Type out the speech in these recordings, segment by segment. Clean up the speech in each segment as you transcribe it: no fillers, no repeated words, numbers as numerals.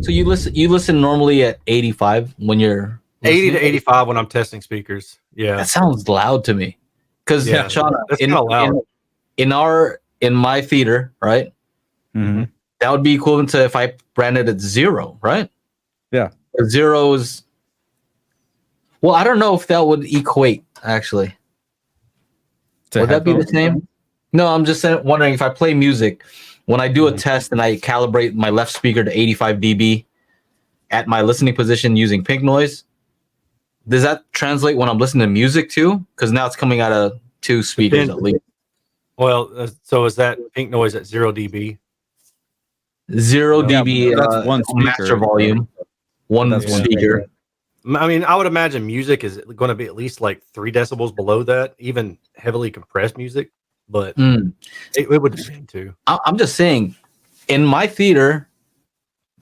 So you listen normally at 85 when you're 80 to listening? 85 when I'm testing speakers. Yeah. That sounds loud to me. Because Yeah. Shauna, That's kind of loud. in my theater, right? Mm-hmm. That would be equivalent to if I ran it at 0, right? Yeah. 0 is. Well, I don't know if that would equate actually. Would that be the same? No, I'm just wondering if I play music, when I do a test and I calibrate my left speaker to 85 dB at my listening position using pink noise, does that translate when I'm listening to music too? Because now it's coming out of 2 speakers at least. Well, so is that pink noise at 0 dB? 0 dB. That's one speaker. Master volume. One speaker. I mean, I would imagine music is going to be at least like 3 decibels below that, even heavily compressed music. But it would depend too. I'm just saying, in my theater,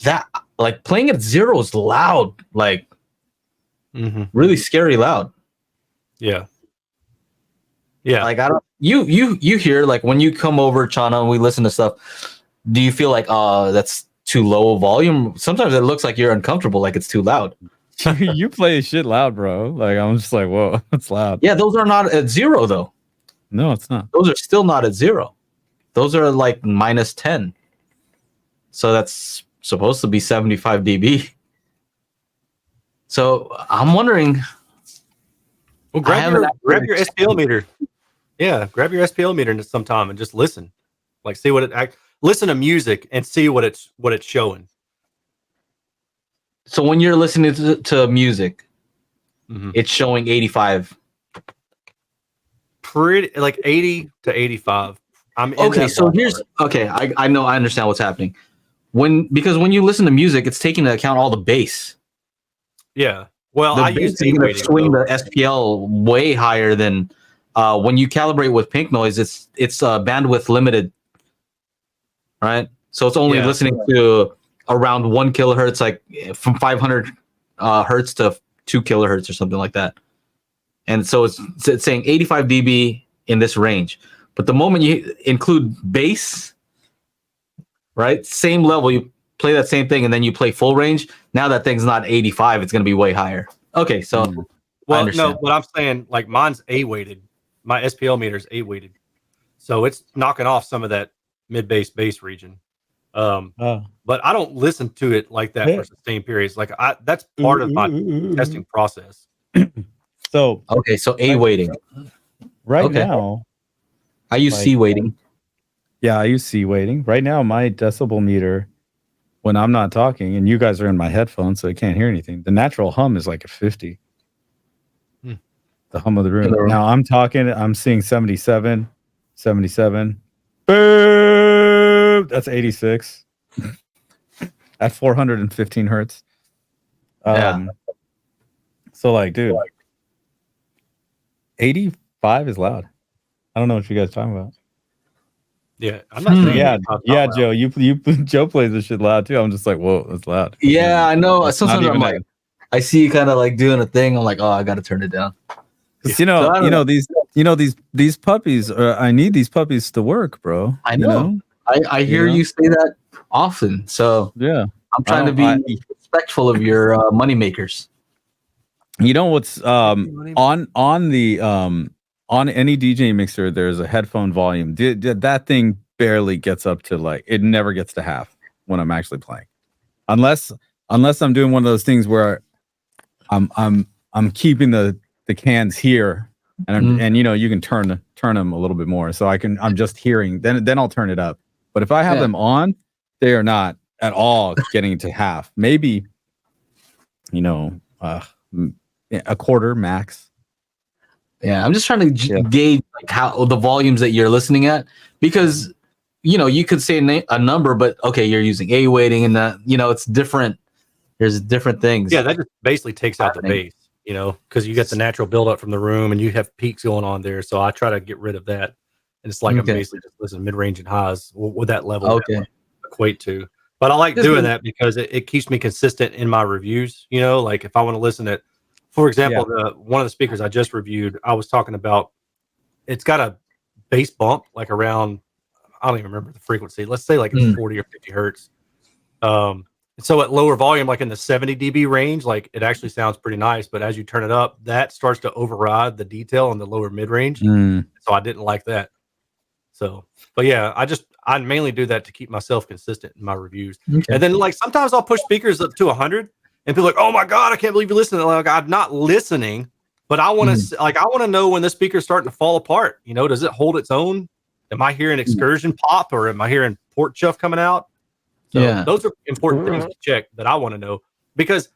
that like playing at 0 is loud, like really scary loud. Yeah. Yeah. Like I don't. You hear, like when you come over, Chana, and we listen to stuff. Do you feel like that's too low volume? Sometimes it looks like you're uncomfortable, like it's too loud. You play shit loud, bro. Like I'm just like, whoa, it's loud. Yeah, those are not at 0 though. No, it's not. Those are still not at 0. Those are like -10. So that's supposed to be 75 dB. So I'm wondering. Well, grab your SPL meter. Yeah, grab your SPL meter sometime and just listen. Like, see what it listen to music and see what it's showing. So when you're listening to music, it's showing 85. Pretty like 80 to 85. Okay, so I know, I understand what's happening. Because when you listen to music, it's taking into account all the bass. Yeah. Well, I use swing the SPL way higher than when you calibrate with pink noise. It's bandwidth limited, right? So it's only listening to around 1 kilohertz, like from 500 hertz to 2 kilohertz or something like that. And so it's saying 85 dB in this range. But the moment you include bass, right, same level, you play that same thing, and then you play full range. Now that thing's not 85; it's going to be way higher. Okay, so well, no, what I'm saying, like mine's A weighted. My SPL meter is A weighted, so it's knocking off some of that mid bass region. But I don't listen to it like that for sustained periods. Like that's part of my testing process. So so A weighting. Right now, I use C weighting. Yeah, I use C weighting. Right now, my decibel meter, when I'm not talking, and you guys are in my headphones, so I can't hear anything, the natural hum is like a 50. The hum of the room. Now I'm talking, I'm seeing 77. Boom! That's 86. At 415 hertz. So like, dude, 85 is loud. I don't know what you guys are talking about. Yeah, I'm not saying yeah, Joe. You Joe plays this shit loud too. I'm just like, whoa, that's loud. Yeah, I know. Sometimes I'm like, I see you kind of like doing a thing. I'm like, oh, I got to turn it down. Yeah. These puppies. I need these puppies to work, bro. I know. I hear you say that often. So yeah, I'm trying to be respectful of your money makers. You know what's on any DJ mixer, there's a headphone volume. That thing barely gets up to like, it never gets to half when I'm actually playing, unless I'm doing one of those things where I'm keeping the cans here, and you can turn them a little bit more, so I'm just hearing. Then I'll turn it up. But if I have them on, they are not at all getting to half. Maybe a quarter max. Yeah, I'm just trying to gauge like how the volumes that you're listening at, because you could say a number, but okay, you're using A weighting, and that it's different. There's different things. Yeah, that just basically takes out the bass, because you get the natural buildup from the room, and you have peaks going on there. So I try to get rid of that, and it's like I'm basically just listening mid range and highs with that level equate to. But I like doing that because it keeps me consistent in my reviews. Like if I want to listen at, for example, one of the speakers I just reviewed, I was talking about, it's got a bass bump like around, I don't even remember the frequency. Let's say like it's 40 or 50 hertz. So at lower volume, like in the 70 dB range, like it actually sounds pretty nice. But as you turn it up, that starts to override the detail in the lower mid range. So I didn't like that. So, but yeah, I mainly do that to keep myself consistent in my reviews. Okay. And then like sometimes I'll push speakers up to 100, and people are like, "Oh my god, I can't believe you're listening!" Like I'm not listening, but I want to I want to know when the speaker's starting to fall apart. You know, does it hold its own? Am I hearing excursion pop, or am I hearing port chuff coming out? So those are important things to check that I want to know, because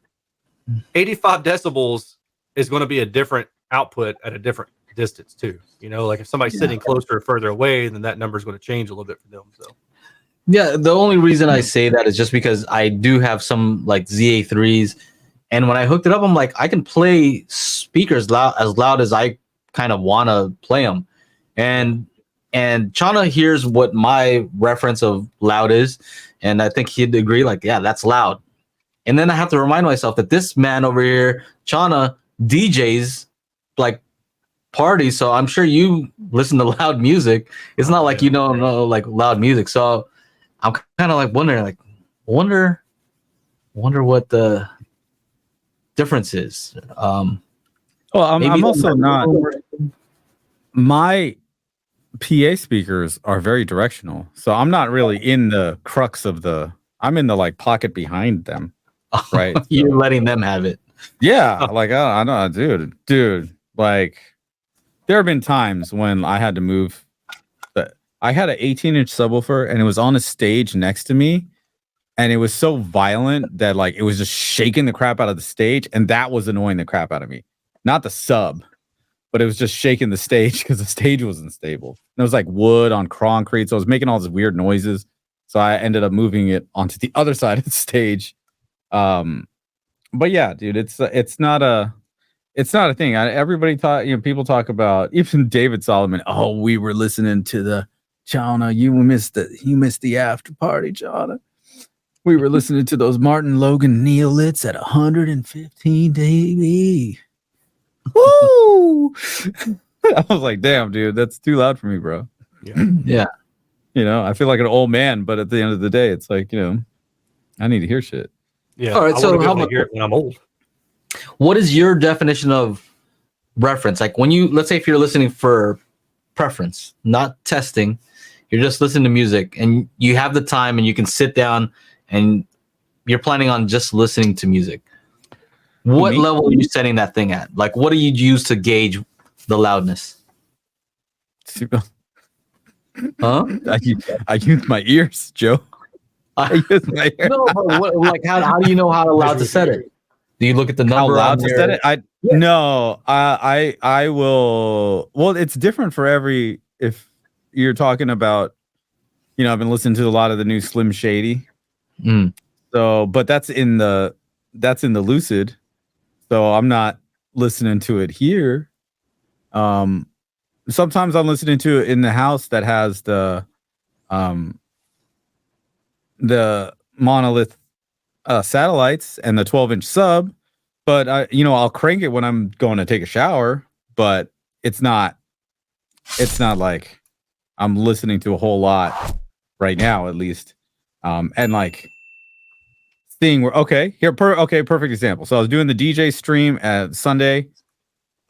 85 decibels is going to be a different output at a different distance too. You know, like if somebody's sitting closer or further away, then that number is going to change a little bit for them. So yeah, the only reason I say that is just because I do have some like ZA3s, and when I hooked it up, I'm like, I can play speakers as loud as I kind of want to play them, and Chana hears what my reference of loud is. And I think he'd agree, like, yeah, that's loud. And then I have to remind myself that this man over here, Chana, DJs like parties. So I'm sure you listen to loud music. It's not like you don't know like loud music. So I'm kind of like wondering, like, wonder what the difference is. Well, I'm also not. My PA speakers are very directional, so I'm not really in the crux of I'm in the like pocket behind them, right? You're letting them have it. Yeah, like I know, dude. Like there have been times when I had to move. I had an 18-inch subwoofer, and it was on a stage next to me, and it was so violent that like it was just shaking the crap out of the stage, and that was annoying the crap out of me. Not the sub, but it was just shaking the stage because the stage wasn't stable. And it was like wood on concrete, so I was making all these weird noises. So I ended up moving it onto the other side of the stage. But yeah, dude, it's not a thing. Everybody people talk about, even David Solomon. Oh, we were listening to the Chana. You missed the after party, Chana. We were listening to those Martin Logan Neoliths at 115 dB. Woo! I was like, damn, dude, that's too loud for me, bro. Yeah. You know, I feel like an old man, but at the end of the day, it's like, you know, I need to hear shit. Yeah. All right. So how about hear it when I'm old? What is your definition of reference? Like when let's say if you're listening for preference, not testing, you're just listening to music and you have the time and you can sit down and you're planning on just listening to music. What level are you setting that thing at? Like, what do you use to gauge the loudness? Huh? I use my ears, Joe. I use my ears. No, but how do you know how loud to set it? Do you look at the number? How loud to set it? No, I will. Well, it's different for every. If you're talking about, you know, I've been listening to a lot of the new Slim Shady. So, but that's in the Lucid. So I'm not listening to it here. Sometimes I'm listening to it in the house that has the monolith satellites and the 12-inch sub. But I'll crank it when I'm going to take a shower. But it's not like I'm listening to a whole lot right now, at least. And like seeing where perfect example. So I was doing the DJ stream at Sunday.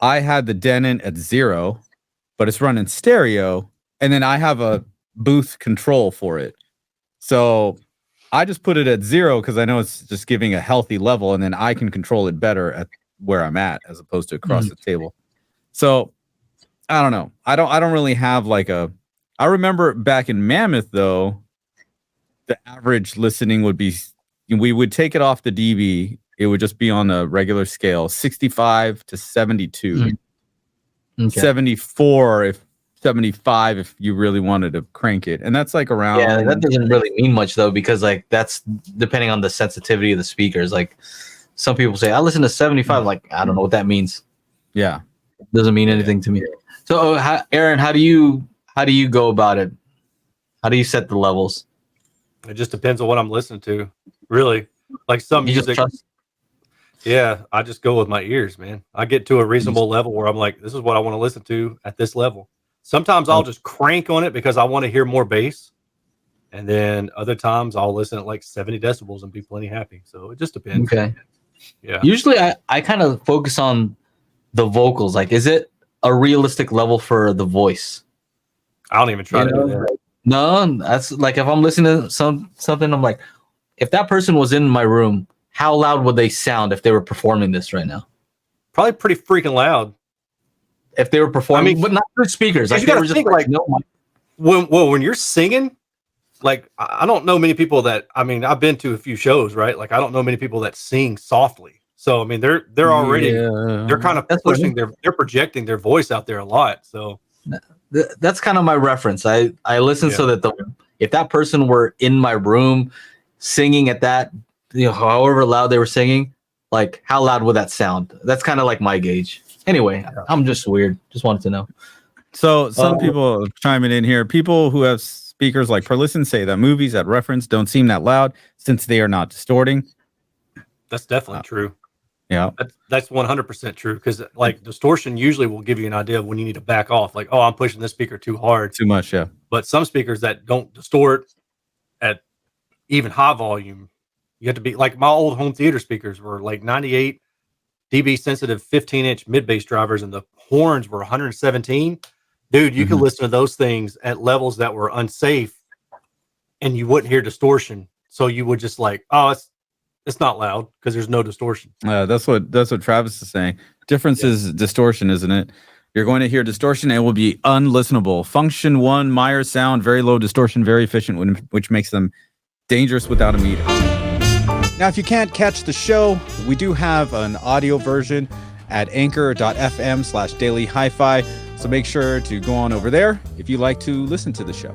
I had the Denon at 0, but it's running stereo, and then I have a booth control for it. So I just put it at 0 because I know it's just giving a healthy level, and then I can control it better at where I'm at as opposed to across the table. So I don't know. I don't really have like I remember back in Mammoth though, the average listening would be, we would take it off the dB. It would just be on a regular scale, 65 to 72, 74 75 if you really wanted to crank it, and that's like around. Yeah, that doesn't really mean much though, because like that's depending on the sensitivity of the speakers. Like some people say, I listen to 75. Like I don't know what that means. Yeah, it doesn't mean anything to me. So, Aaron, how do you go about it? How do you set the levels? It just depends on what I'm listening to, really. Like some music. Yeah, I just go with my ears, man. I get to a reasonable level where I'm like, this is what I want to listen to at this level. Sometimes I'll just crank on it because I want to hear more bass. And then other times I'll listen at like 70 decibels and be plenty happy. So it just depends. Okay. Yeah. Usually I kind of focus on the vocals. Like, is it a realistic level for the voice? I don't even try to do that. No, that's like if I'm listening to something, I'm like, if that person was in my room, how loud would they sound if they were performing this right now? Probably pretty freaking loud. If they were performing, but not through speakers. Like, you they gotta were just think, like, like when you're singing, like I don't know many people that, I mean, I've been to a few shows, right? Like I don't know many people that sing softly. So I mean, they're already they're kind of pushing they're projecting their voice out there a lot. So that's kind of my reference. I listen so that if that person were in my room singing at that, however loud they were singing, like how loud would that sound? That's kind of like my gauge. Anyway, I'm just weird. Just wanted to know. So some people chiming in here. People who have speakers like Perlisten say that movies at reference don't seem that loud since they are not distorting. That's definitely true. Yeah, that's 100% true, because like distortion usually will give you an idea of when you need to back off. Like, oh, I'm pushing this speaker too hard, too much. Yeah, but some speakers that don't distort at even high volume, you have to be like my old home theater speakers were like 98 dB sensitive 15-inch mid bass drivers, and the horns were 117. Dude, you could listen to those things at levels that were unsafe, and you wouldn't hear distortion. So you would just like, oh, it's not loud because there's no distortion. That's what Travis is saying. Difference is distortion, isn't it? You're going to hear distortion and it will be unlistenable. Function 1 Meyer sound, very low distortion, very efficient, which makes them dangerous without a meter. Now, if you can't catch the show, we do have an audio version at anchor.fm/daily HiFi. So make sure to go on over there if you like to listen to the show.